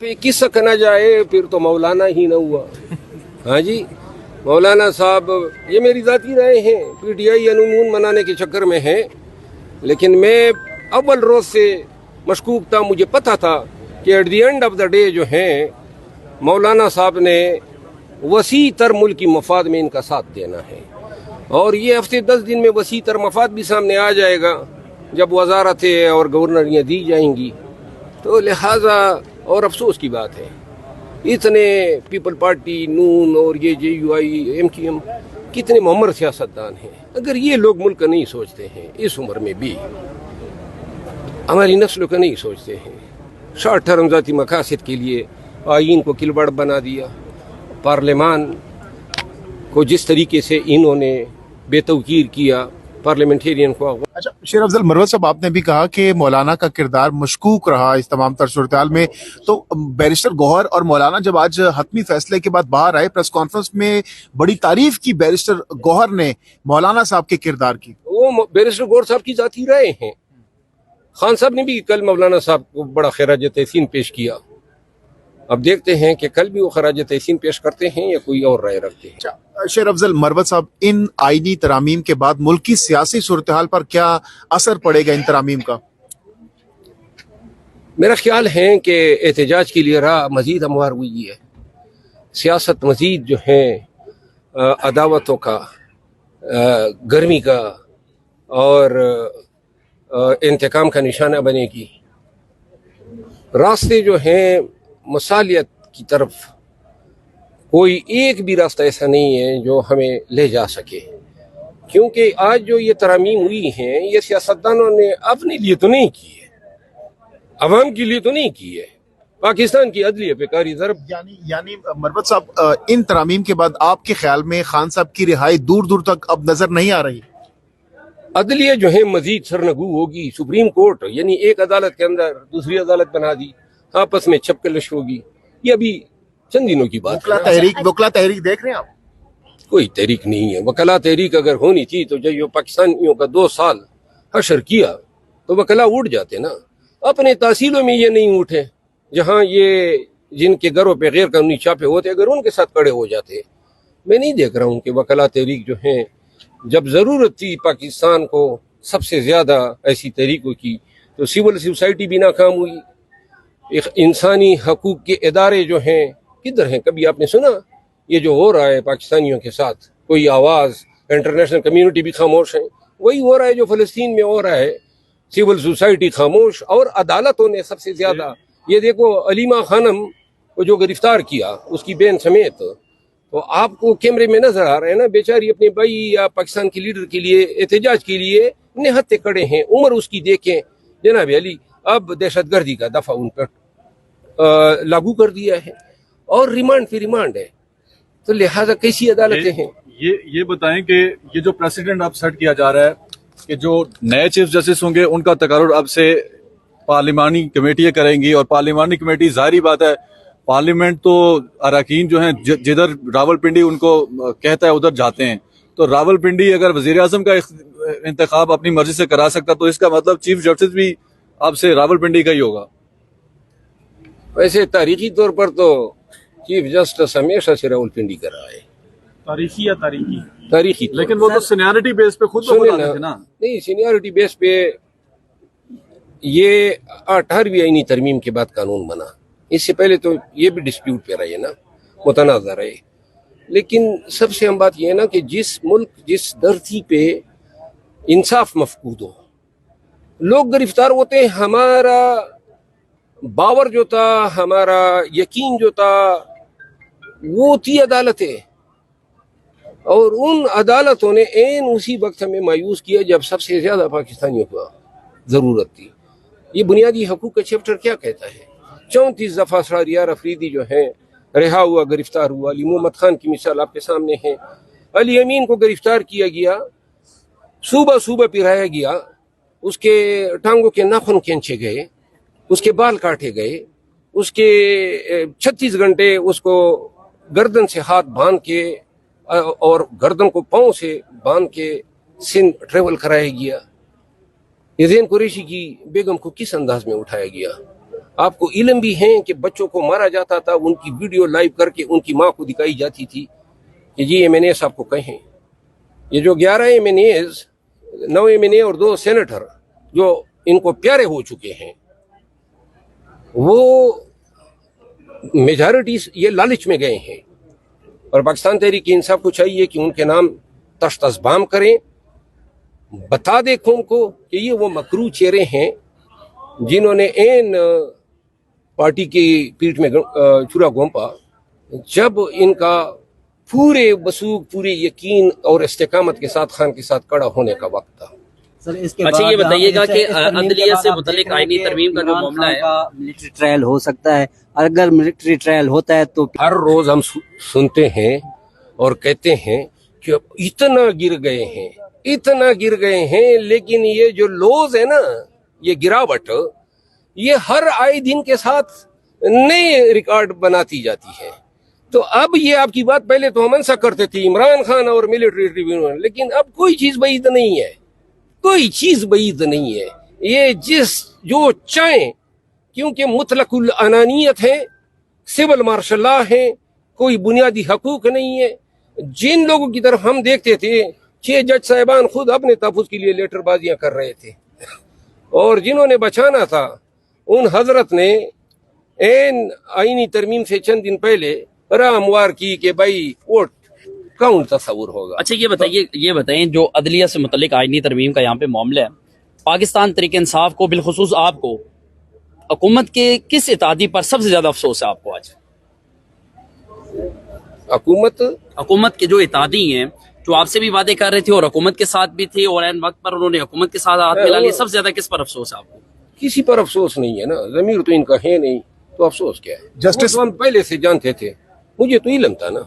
पे किसक न जाए फिर तो मौलाना ही न हुआ। हाँ जी, मौलाना साहब ये मेरी ज़ाती राय हैं, पीटीआई अनून मनाने के चक्कर में है, लेकिन मैं अव्वल रोज़ से मशकूक था। मुझे पता था कि at the end of the day जो हैं मौलाना साहब ने वसी तर मुल्की मफाद में इनका साथ देना है, और ये हफ्ते 10 दिन में वसी तर मफाद भी सामने आ जाएगा जब वजारतें और गवर्नरियाँ दी जाएंगी। तो लिहाजा और अफसोस की बात है इतने पीपल पार्टी नून और ये JUI MQM कितने मुअम्मर सियासतदान हैं, अगर ये लोग मुल्क का नहीं सोचते हैं इस उम्र में भी, हमारी नस्लों का नहीं सोचते हैं, शॉर्ट टर्म ज़ाती मकासद के लिए आईन को किलबड़ बना दिया, पार्लियामान को जिस तरीके से इन्होंने बेतौकीर किया पार्लियामेंटेरियन को। अच्छा शेर अफजल मरवत साहब, आपने भी कहा कि मौलाना का किरदार मशकूक रहा इस तमाम तर सूरत-ए-हाल में, तो बैरिस्टर गौहर और मौलाना जब आज हतमी फैसले के बाद बाहर आए प्रेस कॉन्फ्रेंस में बड़ी तारीफ की बैरिस्टर गौहर ने मौलाना साहब के किरदार की। वो बैरिस्टर गौहर साहब की जाती राय हैं। खान साहब ने भी कल मौलाना साहब को बड़ा खराज तहसीन पेश किया, अब देखते हैं कि कल भी वो खराज तहसीन पेश करते हैं या कोई और राय रखते हैं। अच्छा शेर अफजल मरवत साहब, इन आईनी तरामीम के बाद मुल्क की सियासी सूरत-ए-हाल पर क्या असर पड़ेगा इन तरामीम का? मेरा ख्याल है कि एहतजाज की लिए राह मजीद हमवार हुई है, सियासत मजीद जो है अदावतों का, गर्मी का और इंतकाम का निशाना बनेगी। रास्ते जो हैं मसालियत की तरफ कोई एक भी रास्ता ऐसा नहीं है जो हमें ले जा सके, क्योंकि आज जो ये तरामीम हुई हैं ये सियासतदानों ने अपने लिए तो नहीं की है, अवाम के लिए तो नहीं की है, पाकिस्तान की अदलिया पे कारी ज़रब। यानी मरवत साहब, इन तरामीम के बाद आपके ख्याल में खान साहब की रिहाई दूर दूर तक अब नजर नहीं आ रही? अदलिया जो है मजीद सरनगू होगी। सुप्रीम कोर्ट यानी एक अदालत के अंदर दूसरी अदालत बना दी, आपस में छपकलश होगी, ये अभी चंद दिनों की बात है। वकला तहरीक देख रहे हैं आप? कोई तहरीक नहीं है। वकला तहरीक अगर होनी थी तो जो पाकिस्तानियों का 2 साल हशर किया तो वकला उठ जाते ना, अपने तहसीलों में ये नहीं उठे जहाँ ये जिनके घरों पे गैर कानूनी छापे होते अगर उनके साथ खड़े हो जाते। मैं नहीं देख रहा हूँ कि वकला तहरीक जो है, जब ज़रूरत थी पाकिस्तान को सबसे ज़्यादा ऐसी तहरीकों की तो सिविल सोसाइटी भी नाकाम हुई। इंसानी हकूक़ के इदारे जो हैं किधर हैं? कभी आपने सुना ये जो हो रहा है पाकिस्तानियों के साथ? कोई आवाज़, इंटरनेशनल कम्युनिटी भी खामोश है। वही हो रहा है जो फ़लस्तीन में हो रहा है, सिविल सोसाइटी खामोश और अदालतों ने सबसे ज़्यादा। ये देखो अलीमा खानम को जो गिरफ्तार किया उसकी बहन समेत, तो आपको कैमरे में नजर आ रहा है ना, बेचारी अपने भाई या पाकिस्तान के लीडर के लिए एहतजाज के लिए निहत्ते खड़े हैं। उम्र उसकी देखें जनाब अली, अब दहशतगर्दी का दफा उन पर लागू कर दिया है और रिमांड पे रिमांड है, तो लिहाजा कैसी अदालतें हैं? ये बताएं कि ये जो प्रेसिडेंट अब सेट किया जा रहा है कि जो नए चीफ जस्टिस होंगे उनका तकर्रुर अब से पार्लिमानी कमेटियां करेंगी, और पार्लिमानी कमेटी जाहिर बात है पार्लियामेंट तो अरकान जो हैं जिधर रावलपिंडी उनको कहता है उधर जाते हैं, तो रावलपिंडी अगर वजीर आजम का इंतखाब अपनी मर्जी से करा सकता तो इसका मतलब चीफ जस्टिस भी अब से रावलपिंडी का ही होगा। वैसे तारीखी तौर पर तो चीफ जस्टिस हमेशा से रावलपिंडी कर रहा है। तारीखी लेकिन वो तो सीनियरिटी बेस पे खुद तो थे ना। नहीं, सीनियरिटी बेस पे ये 18वीं आईनी तरमीम के बाद कानून बना, इससे पहले तो ये भी डिस्प्यूट पे रहे ना, मुतनाज़ा रहे। लेकिन सबसे अहम बात यह है ना कि जिस मुल्क जिस धरती पे इंसाफ मफकूद हो, लोग गिरफ्तार होते हैं, हमारा बावर जो था, हमारा यकीन जो था, वो थी अदालतें, और उन अदालतों ने ऐन उसी वक्त हमें मायूस किया जब सबसे ज़्यादा पाकिस्तानियों को ज़रूरत थी। ये बुनियादी हकूक़ का चैप्टर क्या कहता है? 34 दफ़ा शहरियार अफरीदी जो है रिहा हुआ, गिरफ्तार हुआ। अली मोहम्मद खान की मिसाल आपके सामने है। अली अमीन को गिरफ्तार किया गया, सुबह सुबह पिराया गया, उसके टांगों के नाखून खींचे गए, उसके बाल काटे गए, उसके 36 घंटे उसको गर्दन से हाथ बांध के और गर्दन को पाँव से बांध के सिंध ट्रेवल कराया गया। ज़ैन कुरैशी की बेगम को किस अंदाज में उठाया गया? آپ کو علم بھی ہیں کہ بچوں کو مارا جاتا تھا, ان کی ویڈیو لائیو کر کے ان کی ماں کو دکھائی جاتی تھی کہ جی ایم این اے صاحب کو کہیں. یہ جو 11 M N As, 9 M N A اور 2 سینیٹر جو ان کو پیارے ہو چکے ہیں, وہ میجارٹی یہ لالچ میں گئے ہیں. اور پاکستان تحریک انصاف کو چاہیے کہ ان کے نام تشت ازبام کریں, بتا دے قوم کو کہ یہ وہ مکروہ چہرے ہیں جنہوں نے این پارٹی کی پیٹھ میں چورا گھونپا جب ان کا پورے وثوق, پورے یقین اور استقامت کے ساتھ خان کے ساتھ کڑا ہونے کا وقت تھا. اچھا یہ بتائیے گا کہ عدلیہ سے متعلق آئینی ترمیم کا جو معاملہ ہے, ملٹری ٹرائل ہو سکتا ہے, اور اگر ملٹری ٹرائل ہوتا ہے تو ہر روز ہم سنتے ہیں اور کہتے ہیں کہ اتنا گر گئے ہیں, لیکن یہ جو لوز ہے نا, یہ گراوٹ, یہ ہر آئے دن کے ساتھ نئے ریکارڈ بناتی جاتی ہے. تو اب یہ آپ کی بات پہلے تو ہم انسا کرتے تھے عمران خان اور ملٹری ٹریبیونل, لیکن اب کوئی چیز بعید نہیں ہے, کوئی چیز بعید نہیں ہے. یہ جو چاہیں, کیونکہ مطلق العنانیت ہے, سول مارشل لا ہے, کوئی بنیادی حقوق نہیں ہے. جن لوگوں کی طرف ہم دیکھتے تھے 6 جج صاحبان خود اپنے تحفظ کے لیے لیٹر بازیاں کر رہے تھے, اور جنہوں نے بچانا تھا ان حضرت نے این آئینی ترمیم سے چند دن پہلے راہ ہموار کی کہ بھائی ووٹ کون تصور ہوگا. اچھا یہ بتائیں جو عدلیہ سے متعلق آئینی ترمیم کا یہاں پہ معاملہ ہے, پاکستان تحریک انصاف کو بالخصوص آپ کو حکومت کے کس اتحادی پر سب سے زیادہ افسوس ہے آپ کو آج؟ حکومت کے جو اتحادی ہیں جو آپ سے بھی وعدے کر رہے تھے اور حکومت کے ساتھ بھی تھے, اور عین وقت پر انہوں نے حکومت کے ساتھ ہاتھ ملا لیا, سب سے زیادہ کس پر افسوس ہے آپ کو؟ کسی پر افسوس نہیں ہے نا, ضمیر تو ان کا ہے نہیں, تو افسوس کیا ہے؟ جسٹس ہم پہلے سے جانتے تھے, مجھے تو علم تھا نا.